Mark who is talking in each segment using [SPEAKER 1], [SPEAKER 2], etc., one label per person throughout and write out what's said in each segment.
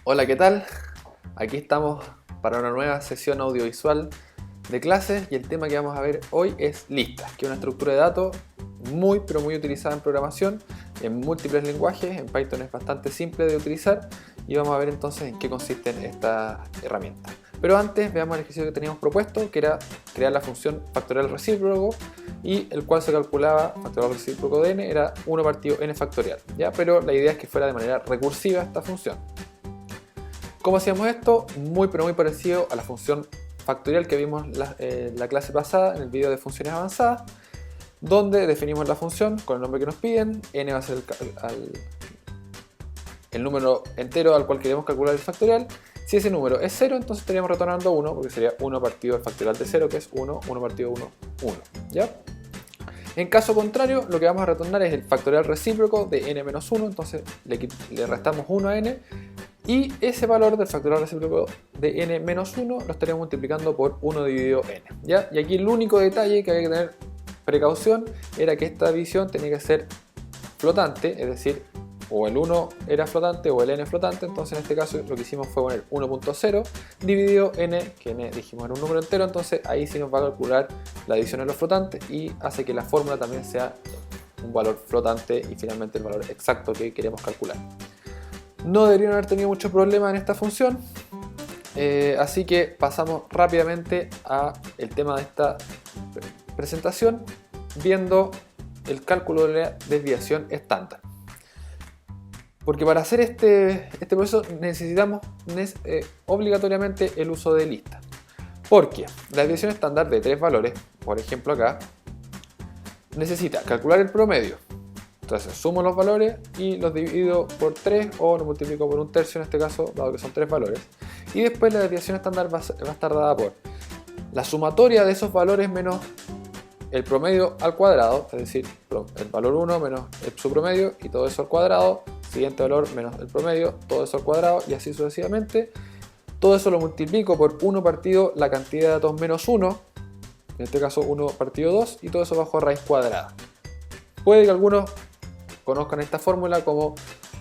[SPEAKER 1] Hola, ¿qué tal? Aquí estamos para una nueva sesión audiovisual de clases y el tema que vamos a ver hoy es listas, que es una estructura de datos muy utilizada en programación, en múltiples lenguajes. En Python es bastante simple de utilizar y vamos a ver entonces en qué consisten estas herramientas. Pero antes veamos el ejercicio que teníamos propuesto, que era crear la función factorial recíproco, y el cual se calculaba factorial recíproco de n era 1 partido n factorial, ¿ya? Pero la idea es que fuera de manera recursiva esta función. ¿Cómo hacíamos esto? Muy parecido a la función factorial que vimos la clase pasada en el video de funciones avanzadas, donde definimos la función con el nombre que nos piden. N va a ser el número entero al cual queremos calcular el factorial. Si ese número es 0, entonces estaríamos retornando 1, porque sería 1 partido el factorial de 0, que es 1, 1 partido 1, 1, ¿ya? En caso contrario, lo que vamos a retornar es el factorial recíproco de n-1, entonces le restamos 1 a n, y ese valor del factorial recíproco de n-1 lo estaríamos multiplicando por 1 dividido n, ¿ya? Y aquí el único detalle que hay que tener precaución era que esta división tenía que ser flotante, es decir, o el 1 era flotante o el n flotante. Entonces en este caso lo que hicimos fue poner 1.0 dividido n, que n dijimos era un número entero, entonces ahí sí nos va a calcular la división de los flotantes y hace que la fórmula también sea un valor flotante y finalmente el valor exacto que queremos calcular. No deberían haber tenido mucho problema en esta función, así que pasamos rápidamente al tema de esta presentación, viendo el cálculo de la desviación estándar. Porque para hacer este proceso necesitamos obligatoriamente el uso de listas. Porque la desviación estándar de 3 valores, por ejemplo acá, necesita calcular el promedio. Entonces sumo los valores y los divido por 3 o lo multiplico por 1/3 en este caso, dado que son 3 valores. Y después la desviación estándar va a estar dada por la sumatoria de esos valores menos el promedio al cuadrado, es decir, el valor 1 menos su promedio y todo eso al cuadrado, siguiente valor menos el promedio, todo eso al cuadrado y así sucesivamente. Todo eso lo multiplico por 1 partido la cantidad de datos menos 1, en este caso 1 partido 2, y todo eso bajo raíz cuadrada. Puede que algunos conozcan esta fórmula como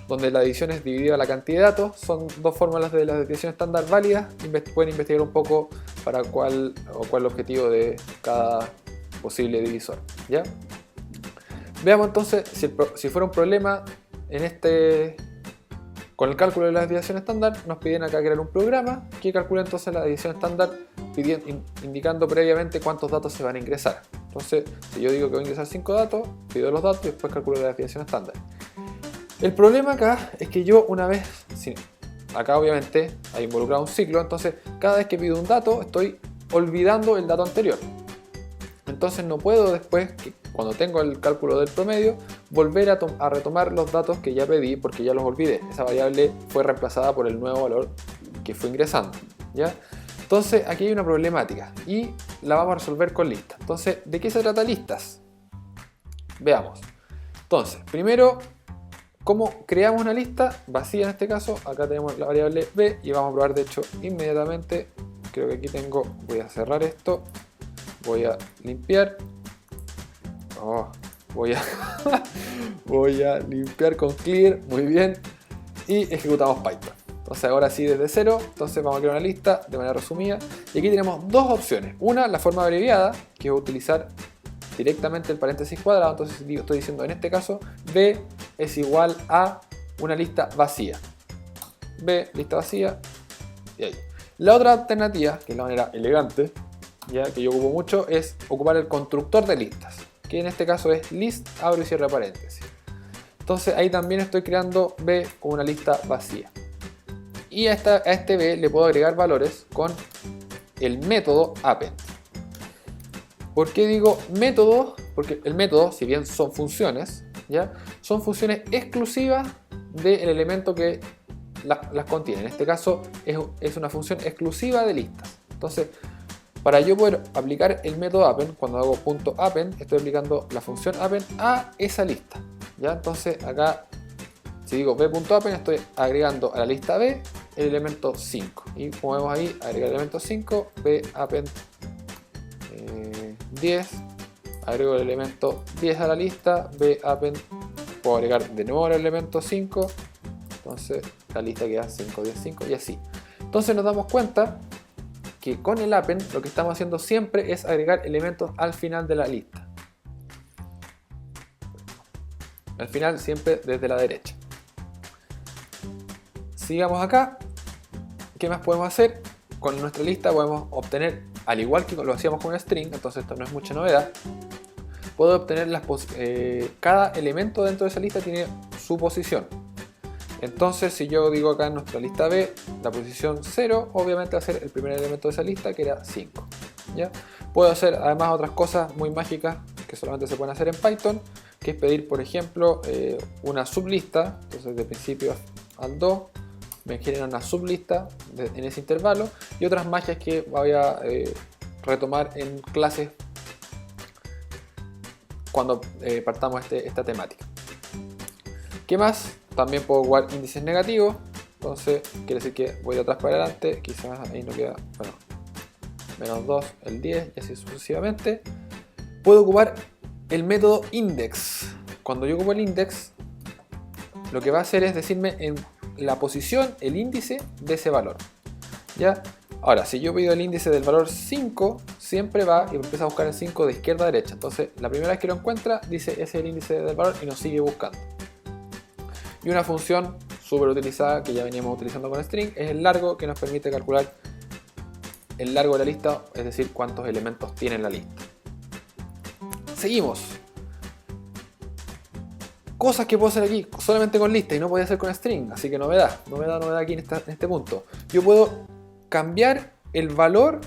[SPEAKER 1] donde la división es dividida a la cantidad de datos. Son dos fórmulas de la desviación estándar válidas. Pueden investigar un poco para cuál es el objetivo de cada posible divisor, ¿ya? Veamos entonces si fuera un problema con el cálculo de la desviación estándar. Nos piden acá crear un programa que calcula entonces la desviación estándar indicando previamente cuántos datos se van a ingresar. Entonces, si yo digo que voy a ingresar 5 datos, pido los datos y después calculo la desviación estándar. El problema acá es que yo acá obviamente hay involucrado un ciclo, entonces cada vez que pido un dato estoy olvidando el dato anterior. Entonces no puedo después, cuando tengo el cálculo del promedio, volver a retomar los datos que ya pedí porque ya los olvidé. Esa variable fue reemplazada por el nuevo valor que fue ingresando, ¿ya? Entonces aquí hay una problemática y la vamos a resolver con listas. Entonces, ¿de qué se trata listas? Veamos. Entonces, primero, ¿cómo creamos una lista vacía en este caso? Acá tenemos la variable b y vamos a probar de hecho inmediatamente. Creo que aquí voy a cerrar esto. Voy a limpiar. Voy a limpiar con clear. Muy bien. Y ejecutamos Python. Entonces ahora sí desde cero. Entonces vamos a crear una lista de manera resumida. Y aquí tenemos dos opciones. Una, la forma abreviada, que es utilizar directamente el paréntesis cuadrado. Entonces estoy diciendo en este caso b es igual a una lista vacía. B, lista vacía. Y ahí. La otra alternativa, que es la manera elegante, ya que yo ocupo mucho, es ocupar el constructor de listas, que en este caso es list, abro y cierro paréntesis. Entonces ahí también estoy creando b como una lista vacía. Y a este b le puedo agregar valores con el método append. ¿Por qué digo método? Porque el método, si bien son funciones, ¿ya? Son funciones exclusivas del elemento que las contiene. En este caso es una función exclusiva de listas. Entonces, para yo poder aplicar el método append, cuando hago .append, estoy aplicando la función append a esa lista, ¿ya? Entonces acá, si digo b.append, estoy agregando a la lista b el elemento 5. Y como vemos ahí, agregar el elemento 5, bappend 10, agrego el elemento 10 a la lista, bappend, puedo agregar de nuevo el elemento 5, entonces la lista queda 5, 10, 5 y así. Entonces nos damos cuenta que con el append lo que estamos haciendo siempre es agregar elementos al final de la lista. Al final siempre desde la derecha. Sigamos acá. ¿Qué más podemos hacer? Con nuestra lista podemos obtener, al igual que lo hacíamos con un string, entonces esto no es mucha novedad, puedo obtener cada elemento dentro de esa lista tiene su posición. Entonces si yo digo acá en nuestra lista B, la posición 0, obviamente va a ser el primer elemento de esa lista, que era 5. ¿Ya? Puedo hacer además otras cosas muy mágicas que solamente se pueden hacer en Python, que es pedir, por ejemplo, una sublista. Entonces de principio al 2 me genera una sublista en ese intervalo, y otras magias que voy a retomar en clases cuando partamos esta temática. ¿Qué más? También puedo ocupar índices negativos, entonces quiere decir que voy de atrás para adelante, quizás ahí no queda, bueno, menos 2, el 10 y así sucesivamente. Puedo ocupar el método index. Cuando yo ocupo el index, lo que va a hacer es decirme en la posición, el índice de ese valor. ¿Ya? Ahora, si yo pido el índice del valor 5, siempre va y empieza a buscar el 5 de izquierda a derecha. Entonces, la primera vez que lo encuentra, dice ese es el índice del valor y nos sigue buscando. Y una función súper utilizada que ya veníamos utilizando con string es el largo, que nos permite calcular el largo de la lista, es decir, cuántos elementos tiene la lista. Seguimos. Cosas que puedo hacer aquí solamente con lista y no podía hacer con string, así que novedad aquí en este punto. Yo puedo cambiar el valor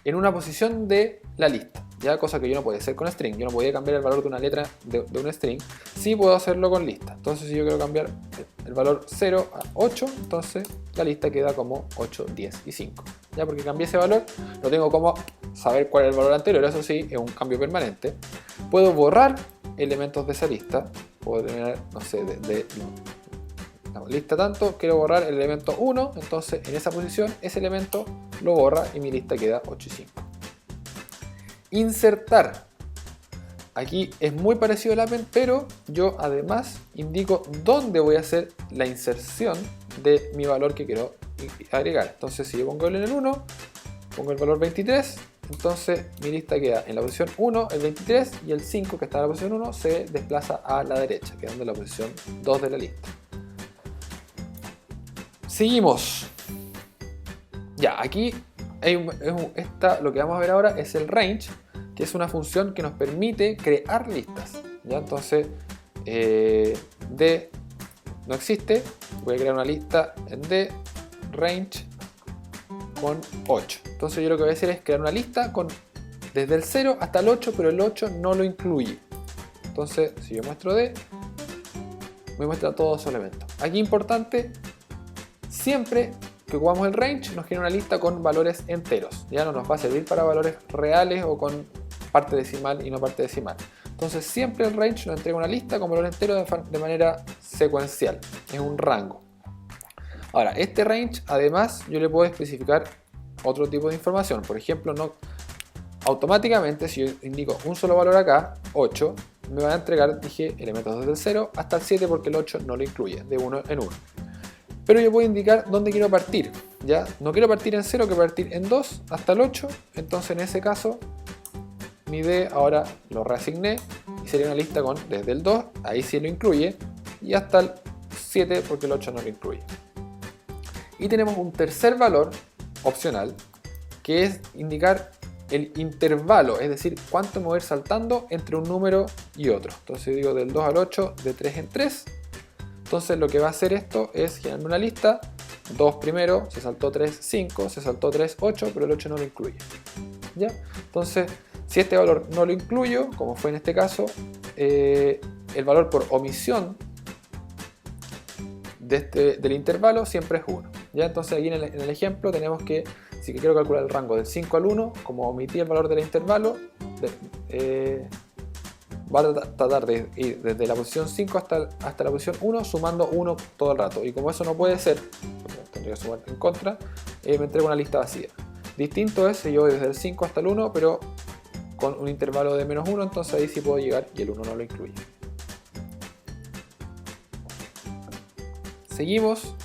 [SPEAKER 1] en una posición de la lista, ya, cosa que yo no podía hacer con string. Yo no podía cambiar el valor de una letra de un string, sí puedo hacerlo con lista. Entonces si yo quiero cambiar el valor 0 a 8, entonces la lista queda como 8, 10 y 5. Ya, porque cambié ese valor, no tengo como saber cuál es el valor anterior, eso sí, es un cambio permanente. Puedo borrar elementos de esa lista, puedo tener, no sé, la lista tanto, quiero borrar el elemento 1, entonces en esa posición ese elemento lo borra y mi lista queda 8 y 5. Insertar. Aquí es muy parecido al append, pero yo además indico dónde voy a hacer la inserción de mi valor que quiero agregar. Entonces si yo pongo en el 1, pongo el valor 23, entonces mi lista queda en la posición 1, el 23, y el 5 que está en la posición 1 se desplaza a la derecha, quedando en la posición 2 de la lista. Seguimos. Ya, aquí lo que vamos a ver ahora es el range, que es una función que nos permite crear listas. ¿Ya? Entonces, D no existe, voy a crear una lista en D, range con 8. Entonces yo lo que voy a hacer es crear una lista desde el 0 hasta el 8, pero el 8 no lo incluye. Entonces, si yo muestro D, me muestra todos esos elementos. Aquí importante, siempre que ocupamos el range nos genera una lista con valores enteros. Ya no nos va a servir para valores reales o con parte decimal y no parte decimal. Entonces siempre el range nos entrega una lista con valores enteros de manera secuencial. Es un rango. Ahora, este range además yo le puedo especificar otro tipo de información. Por ejemplo, automáticamente si yo indico un solo valor acá, 8, me va a entregar, dije, elementos desde el 0 hasta el 7 porque el 8 no lo incluye, de 1 en 1. Pero yo puedo indicar dónde quiero partir. ¿Ya? No quiero partir en 0, quiero partir en 2 hasta el 8. Entonces en ese caso mi D ahora lo reasigné y sería una lista con desde el 2, ahí sí lo incluye, y hasta el 7 porque el 8 no lo incluye. Y tenemos un tercer valor opcional que es indicar el intervalo, es decir, cuánto me voy a ir saltando entre un número y otro. Entonces digo del 2 al 8 de 3 en 3. Entonces lo que va a hacer esto es generarme una lista, 2 primero, se saltó 3, 5, se saltó 3, 8, pero el 8 no lo incluye. ¿Ya? Entonces, si este valor no lo incluyo, como fue en este caso, el valor por omisión del intervalo siempre es 1. ¿Ya? Entonces aquí en el ejemplo tenemos que, si quiero calcular el rango del 5 al 1, como omití el valor del intervalo, va a tratar de ir desde la posición 5 hasta la posición 1 sumando 1 todo el rato. Y como eso no puede ser, porque tendría que sumar en contra, me entrega una lista vacía. Distinto es si yo voy desde el 5 hasta el 1, pero con un intervalo de menos 1, entonces ahí sí puedo llegar y el 1 no lo incluye. Seguimos.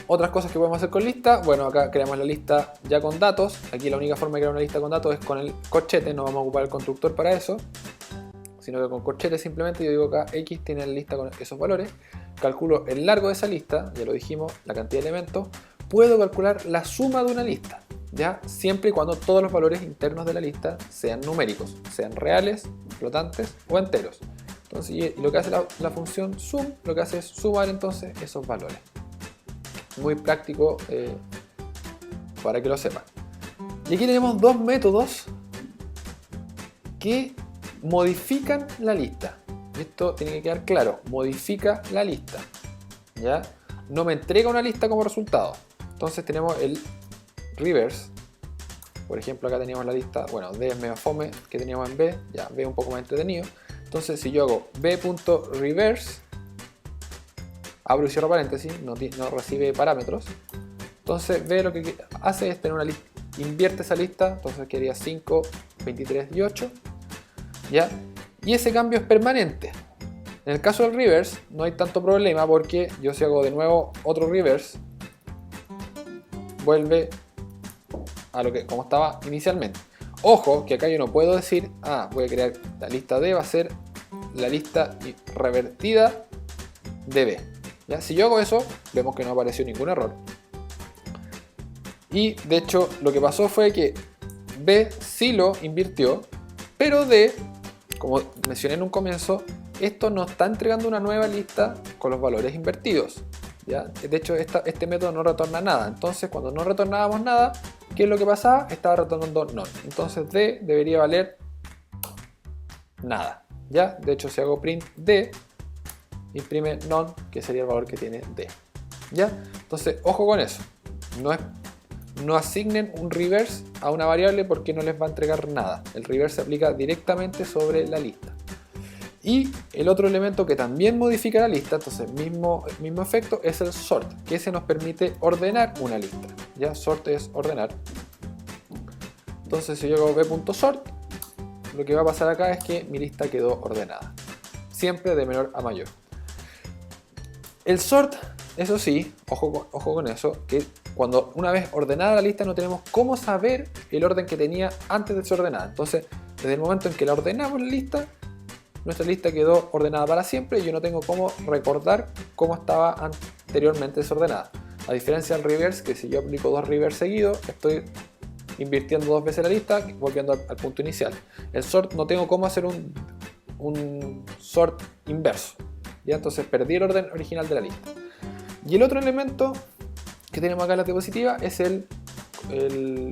[SPEAKER 1] Otras cosas que podemos hacer con lista, bueno, acá creamos la lista ya con datos. Aquí la única forma de crear una lista con datos es con el corchete, no vamos a ocupar el constructor para eso, sino que con corchete simplemente yo digo acá X tiene la lista con esos valores, calculo el largo de esa lista, ya lo dijimos, la cantidad de elementos, puedo calcular la suma de una lista, ya siempre y cuando todos los valores internos de la lista sean numéricos, sean reales, flotantes o enteros. Entonces, y lo que hace la función sum, lo que hace es sumar entonces esos valores. Muy práctico para que lo sepan. Y aquí tenemos dos métodos que modifican la lista. Esto tiene que quedar claro, modifica la lista, ¿ya? No me entrega una lista como resultado. Entonces tenemos el reverse. Por ejemplo, acá teníamos la lista, bueno, D es medio fome que teníamos en B, ya B es un poco más entretenido. Entonces si yo hago b.reverse, abro y cierro paréntesis, no recibe parámetros. Entonces B lo que hace es tener una lista, invierte esa lista, entonces quedaría 5, 23 y 8, ¿ya? Y ese cambio es permanente. En el caso del reverse no hay tanto problema porque yo si hago de nuevo otro reverse, vuelve a lo que como estaba inicialmente. Ojo que acá yo no puedo decir, voy a crear la lista D, va a ser la lista revertida de B. ¿Ya? Si yo hago eso, vemos que no apareció ningún error. Y de hecho lo que pasó fue que B sí lo invirtió, pero D, como mencioné en un comienzo, esto nos está entregando una nueva lista con los valores invertidos. ¿Ya? De hecho este método no retorna nada. Entonces cuando no retornábamos nada, ¿qué es lo que pasaba? Estaba retornando none. Entonces D debería valer nada. ¿Ya? De hecho si hago print D, imprime none, que sería el valor que tiene D. ¿Ya? Entonces ojo con eso. No asignen un reverse a una variable porque no les va a entregar nada. El reverse se aplica directamente sobre la lista. Y el otro elemento que también modifica la lista, entonces mismo efecto, es el sort, que se nos permite ordenar una lista. ¿Ya? Sort es ordenar. Entonces si yo hago b.sort, lo que va a pasar acá es que mi lista quedó ordenada. Siempre de menor a mayor. El sort, eso sí, ojo con eso, que cuando una vez ordenada la lista no tenemos cómo saber el orden que tenía antes de ser ordenada. Entonces, desde el momento en que la ordenamos la lista, nuestra lista quedó ordenada para siempre y yo no tengo cómo recordar cómo estaba anteriormente desordenada. A diferencia del reverse, que si yo aplico dos reverse seguidos, estoy invirtiendo dos veces la lista, volviendo al punto inicial. El sort no tengo cómo hacer un sort inverso. ¿Ya? Entonces perdí el orden original de la lista. Y el otro elemento que tenemos acá en la diapositiva es el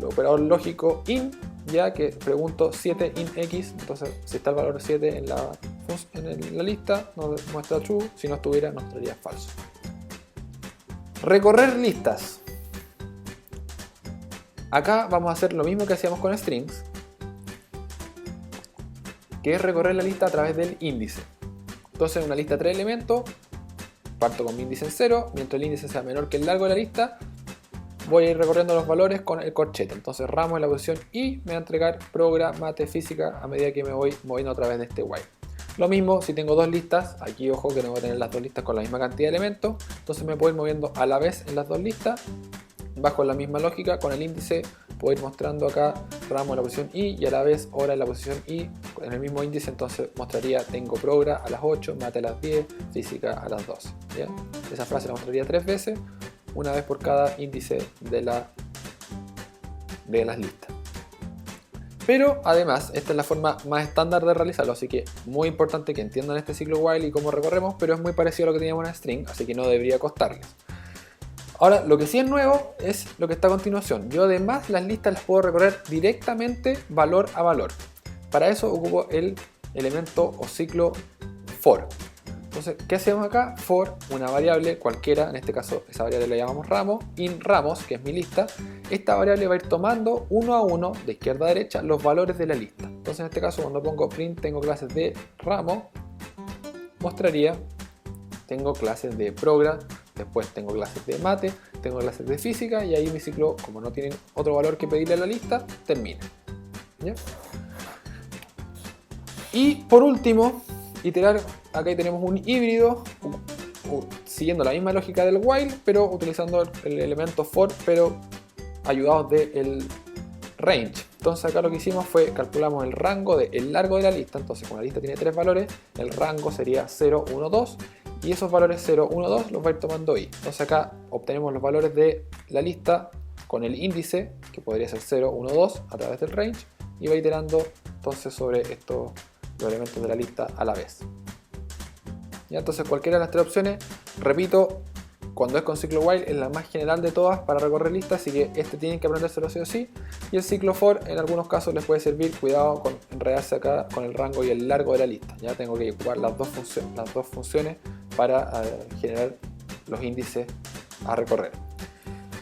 [SPEAKER 1] operador lógico in, ya que pregunto 7 in x, entonces si está el valor 7 en la lista nos muestra true, si no estuviera nos traería falso. Recorrer listas. Acá vamos a hacer lo mismo que hacíamos con strings, que es recorrer la lista a través del índice. Entonces en una lista de 3 elementos, parto con mi índice en 0, mientras el índice sea menor que el largo de la lista, voy a ir recorriendo los valores con el corchete. Entonces ramo en la posición I me va a entregar progra, mate, física a medida que me voy moviendo a través de este while. Lo mismo si tengo dos listas, aquí ojo que no voy a tener las dos listas con la misma cantidad de elementos, entonces me puedo ir moviendo a la vez en las dos listas, bajo la misma lógica, con el índice puedo ir mostrando acá ramo en la posición I y a la vez hora en la posición I en el mismo índice, entonces mostraría tengo progra a las 8, mate a las 10, física a las 12. ¿Ya? Esa frase la mostraría 3 veces, una vez por cada índice de las listas. Pero además, esta es la forma más estándar de realizarlo, así que muy importante que entiendan este ciclo while y cómo recorremos, pero es muy parecido a lo que teníamos en string, así que no debería costarles. Ahora, lo que sí es nuevo es lo que está a continuación. Yo además las listas las puedo recorrer directamente valor a valor. Para eso ocupo el elemento o ciclo for. Entonces, ¿qué hacemos acá? For una variable cualquiera, en este caso esa variable la llamamos ramo, in ramos, que es mi lista. Esta variable va a ir tomando uno a uno, de izquierda a derecha, los valores de la lista. Entonces en este caso cuando pongo print tengo clases de ramo, mostraría, tengo clases de program, después tengo clases de mate, tengo clases de física y ahí mi ciclo, como no tienen otro valor que pedirle a la lista, termina. ¿Ya? Y por último, iterar acá tenemos un híbrido siguiendo la misma lógica del while, pero utilizando el elemento for, pero ayudados del range. Entonces acá lo que hicimos fue calculamos el rango del largo de la lista. Entonces, como la lista tiene 3 valores, el rango sería 0, 1, 2, y esos valores 0, 1, 2 los va a ir tomando i. Entonces acá obtenemos los valores de la lista con el índice, que podría ser 0, 1, 2 a través del range, y va iterando entonces sobre los elementos de la lista a la vez. ¿Ya? Entonces cualquiera de las 3 opciones, repito, cuando es con ciclo while es la más general de todas para recorrer listas, así que tienen que aprendérselo sí o sí. Y el ciclo for en algunos casos les puede servir, cuidado con enredarse acá con el rango y el largo de la lista. Ya tengo que ocupar las dos funciones para generar los índices a recorrer.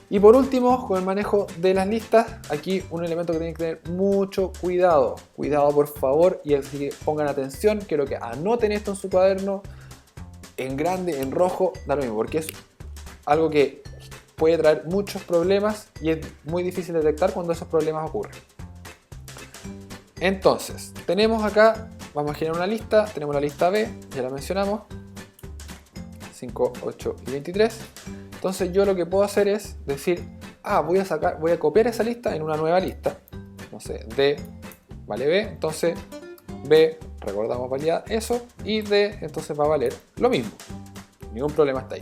[SPEAKER 1] Y por último, con el manejo de las listas, aquí un elemento que tienen que tener mucho cuidado. Cuidado por favor, y así que pongan atención, quiero que anoten esto en su cuaderno, en grande, en rojo, da lo mismo, porque es algo que puede traer muchos problemas y es muy difícil detectar cuando esos problemas ocurren. Entonces, tenemos acá, vamos a generar una lista, tenemos la lista B, ya la mencionamos, 5, 8 y 23. Entonces yo lo que puedo hacer es decir, voy a copiar esa lista en una nueva lista. No sé, D vale B, entonces B, recordamos valía eso, y D entonces va a valer lo mismo. Ningún problema está ahí.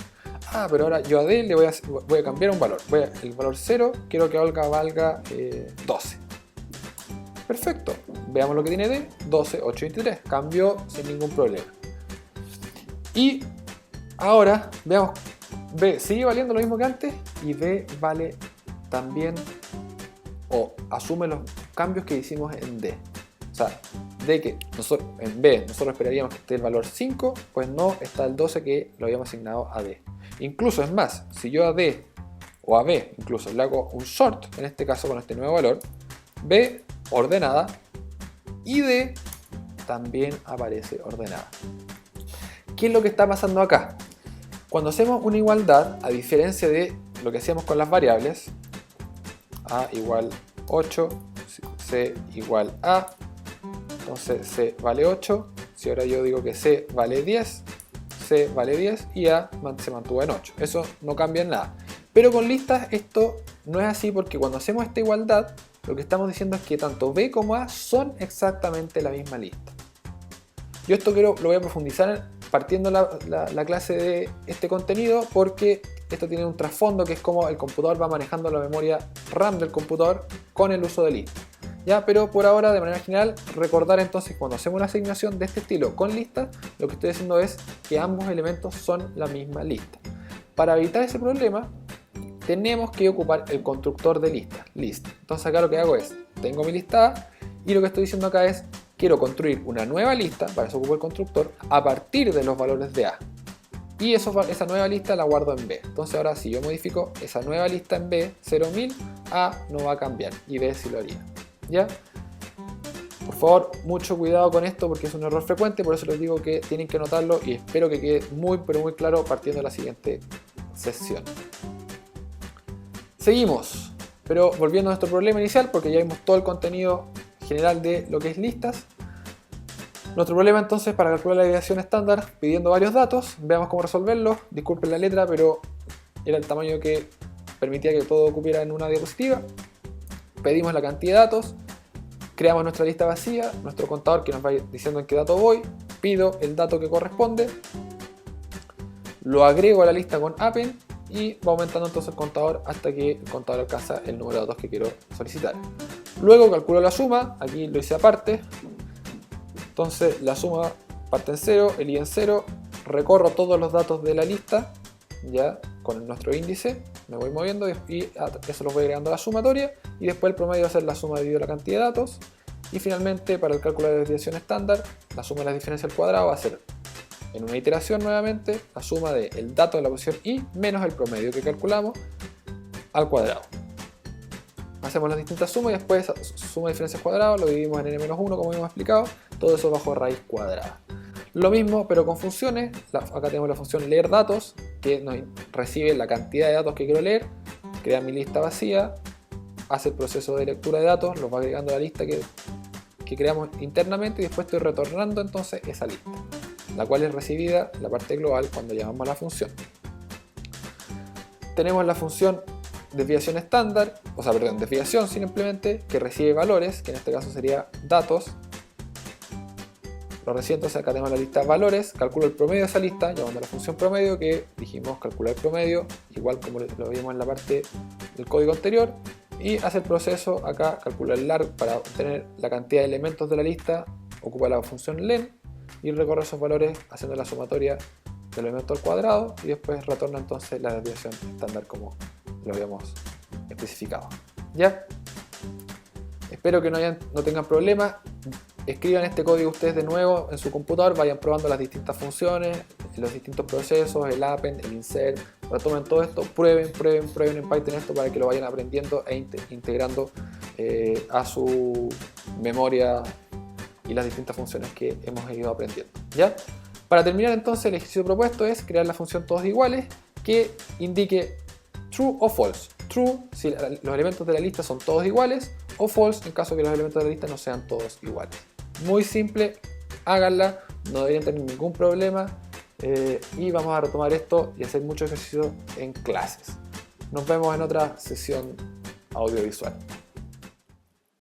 [SPEAKER 1] Pero ahora yo a D le voy a cambiar un valor. El valor 0 quiero que valga 12. Perfecto. Veamos lo que tiene D. 12, 8 y 23. Cambió sin ningún problema. Y ahora veamos. B sigue valiendo lo mismo que antes y B vale también o asume los cambios que hicimos en D. O sea, D que en B nosotros esperaríamos que esté el valor 5, pues no, está el 12 que lo habíamos asignado a D. Incluso es más, si yo a D o a B incluso le hago un sort, en este caso con este nuevo valor, B ordenada y D también aparece ordenada. ¿Qué es lo que está pasando acá? Cuando hacemos una igualdad, a diferencia de lo que hacíamos con las variables, A igual 8, C igual A, entonces C vale 8, si ahora yo digo que C vale 10, C vale 10 y A se mantuvo en 8. Eso no cambia en nada. Pero con listas esto no es así porque cuando hacemos esta igualdad, lo que estamos diciendo es que tanto B como A son exactamente la misma lista. Yo esto lo voy a profundizar partiendo la clase de este contenido porque esto tiene un trasfondo que es como el computador va manejando la memoria RAM del computador con el uso de listas. ¿Ya? Pero por ahora, de manera general, recordar entonces cuando hacemos una asignación de este estilo con listas, lo que estoy diciendo es que ambos elementos son la misma lista. Para evitar ese problema, tenemos que ocupar el constructor de lista, list. Entonces acá lo que hago es, tengo mi lista A y lo que estoy diciendo acá es, quiero construir una nueva lista, para eso ocupo el constructor, a partir de los valores de A. Y esa nueva lista la guardo en B. Entonces ahora si yo modifico esa nueva lista en B, 0.000, A no va a cambiar y B sí lo haría. ¿Ya? Por favor, mucho cuidado con esto porque es un error frecuente, por eso les digo que tienen que anotarlo y espero que quede muy pero muy claro partiendo de la siguiente sesión. Seguimos, pero volviendo a nuestro problema inicial porque ya vimos todo el contenido general de lo que es listas. Nuestro problema entonces para calcular la desviación estándar pidiendo varios datos, veamos cómo resolverlo. Disculpen la letra, pero era el tamaño que permitía que todo cupiera en una diapositiva. Pedimos la cantidad de datos, creamos nuestra lista vacía, nuestro contador que nos va diciendo en qué dato voy, pido el dato que corresponde, lo agrego a la lista con append y va aumentando entonces el contador hasta que el contador alcanza el número de datos que quiero solicitar. Luego calculo la suma, aquí lo hice aparte, entonces la suma parte en 0, el i en 0, recorro todos los datos de la lista, ya con nuestro índice, me voy moviendo y eso lo voy agregando a la sumatoria y después el promedio va a ser la suma dividido la cantidad de datos y finalmente para el cálculo de desviación estándar la suma de las diferencias al cuadrado va a ser en una iteración nuevamente la suma del dato de la posición i menos el promedio que calculamos al cuadrado. Hacemos las distintas sumas y después suma de diferencias cuadradas lo dividimos en n-1 como hemos explicado, todo eso bajo raíz cuadrada. Lo mismo pero con funciones, acá tenemos la función leer datos que nos recibe la cantidad de datos que quiero leer, crea mi lista vacía, hace el proceso de lectura de datos, los va agregando a la lista que creamos internamente y después estoy retornando entonces esa lista. la cual es recibida en la parte global cuando llamamos a la función. Tenemos la función desviación estándar, o sea, perdón, desviación simplemente, que recibe valores, que en este caso sería datos. Lo recibe, entonces acá tenemos la lista de valores, calculo el promedio de esa lista, llamando a la función promedio, que dijimos calcular el promedio, igual como lo vimos en la parte del código anterior, y hace el proceso acá, calcular el largo para obtener la cantidad de elementos de la lista, ocupa la función len, y recorre esos valores haciendo la sumatoria del elemento al cuadrado, y después retorna entonces la desviación estándar como lo habíamos especificado. ¿Ya? Espero que no tengan problemas. Escriban este código ustedes de nuevo en su computador, vayan probando las distintas funciones, los distintos procesos, el append, el insert, retomen todo esto, prueben en Python esto para que lo vayan aprendiendo e integrando a su memoria y las distintas funciones que hemos ido aprendiendo. ¿Ya? Para terminar entonces, el ejercicio propuesto es crear la función todos iguales que indique true o false. True si los elementos de la lista son todos iguales, o false en caso de que los elementos de la lista no sean todos iguales. Muy simple, háganla, no deberían tener ningún problema y vamos a retomar esto y hacer mucho ejercicio en clases. Nos vemos en otra sesión audiovisual.